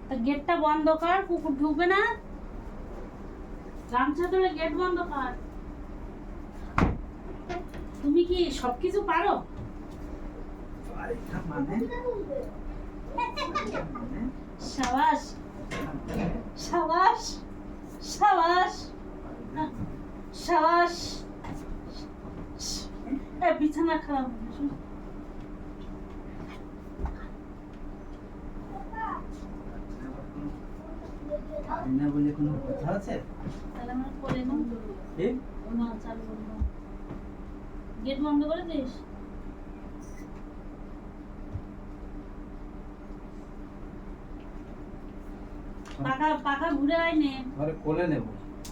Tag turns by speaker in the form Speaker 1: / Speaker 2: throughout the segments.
Speaker 1: তা গেটটা বন্ধ কর, কুকুর ঢুকবে না। গামছা ধরে গেট বন্ধ কর। তুমি কি সবকিছু পারো? সাবাস সাবাস সাবাস সাবাস। বিছানা খারাপ
Speaker 2: না বলে কোনো কথা আছে?
Speaker 1: তাহলে আমার করে নাও। না চালু করবো, গেট বন্ধ করে দিস। পাখা পাখা ঘুরে আয় নে।
Speaker 2: আরে কোলে নেব,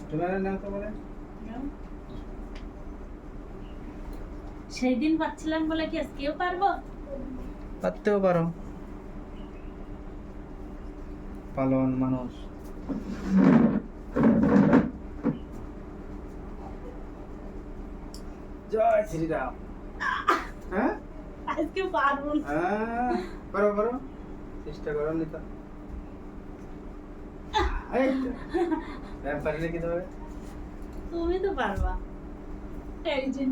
Speaker 2: তুমি নাও তো বলে।
Speaker 1: সেই দিন পাচ্ছিলাম বলে কি আজকেও পারবো?
Speaker 2: পারতেও পারো, পালন মানুষ। জয় শ্রীরাম। হ্যাঁ
Speaker 1: আজকে পারবো না।
Speaker 2: হ্যাঁ পারো পারো, চেষ্টা করো নিতা। এই তো পারলে কি হবে?
Speaker 1: তুমি তো পারবা। এই যে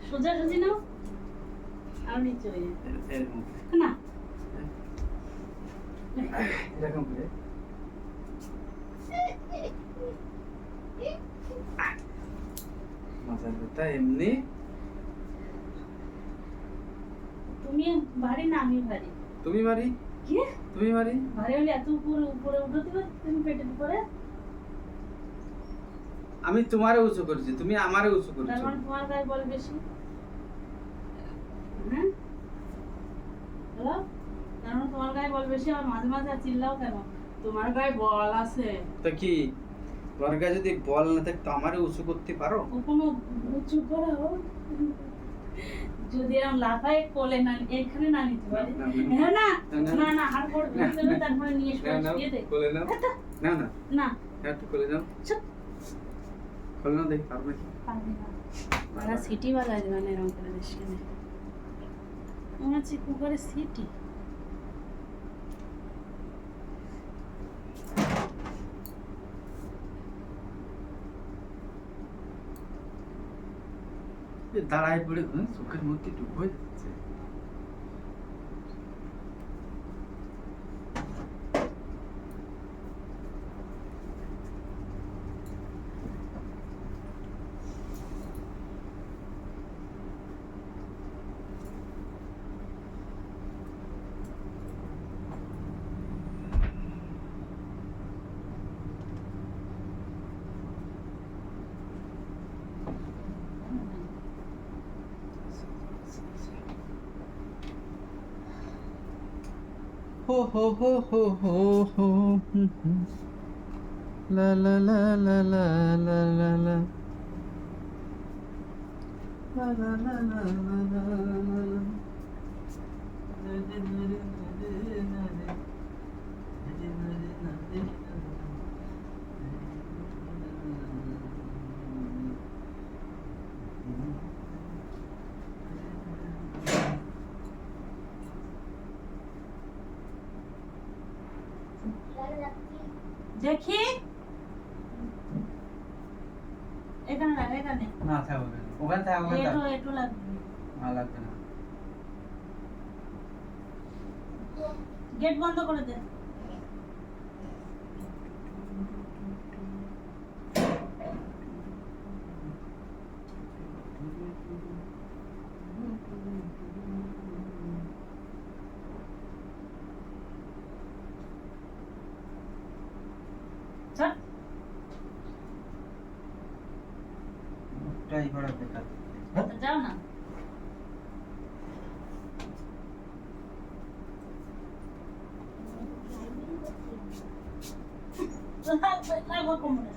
Speaker 1: সোজা সুজি নাও আর নিচে হয়ে
Speaker 2: এরকম
Speaker 1: না।
Speaker 2: এরকম করে মাথার ব্যথা এমনি।
Speaker 1: তুমি ভারী না আমি ভারী?
Speaker 2: তুমি মারি,
Speaker 1: কি
Speaker 2: তুমি মারি।
Speaker 1: ভারী হলে এত উপরে উপরে উঠতে পারো তুমি পেটের উপরে?
Speaker 2: আমি তোমারে উঁচু করেছি, তুমি আমারে উঁচু
Speaker 1: তার
Speaker 2: করেছো।
Speaker 1: মানে তোমার গায়ে বল বেশি। হ্যাঁ হ্যালো, তার মানে তোমার গায়ে বল বেশি। আর মাঝে মাঝে চিল্লাও কেন? তোমার গায়ে বল আছে।
Speaker 2: তো কি তোমার গায়ে যদি বল না থাকে তো আমারে উঁচু করতে পারো?
Speaker 1: ও কোনো উঁচু করা হোক যদি এরকম লাফায় কোলে না এখানে না নিতে পারে। হ্যাঁ না না না হাড় পড় দেবে, তারপরে নিয়ে শুয়ে দে।
Speaker 2: কোলে নাও, না না
Speaker 1: না
Speaker 2: হ্যাঁ একটু কোলে নাও,
Speaker 1: চুপ
Speaker 2: কোলে নাও, দেখি পারবে কি।
Speaker 1: পারবি না। ওরা সিটি বাজায় দেবে না এরকম করে দেশ কেনে। মনে হচ্ছে কুকারে সিটি।
Speaker 2: দাঁড়ায় পড়ে চোখের মধ্যে ডুব হয়ে যাচ্ছে। হো হো হো হো হো হো লা লা লা লা লা লা লা লা লা লা লা লা লা লা লা।
Speaker 1: দেখি এখানে রাখ, এখানে
Speaker 2: না থাকবে, ওখানে থাকবে, ওখানে
Speaker 1: একটু
Speaker 2: থাকবে।
Speaker 1: একটু লাগবে।
Speaker 2: না লাগবে না।
Speaker 1: গেট বন্ধ করে দে। চল
Speaker 2: ট্রাই করা বেকার।
Speaker 1: যাও না। লাগবে লাগবে কোমরে।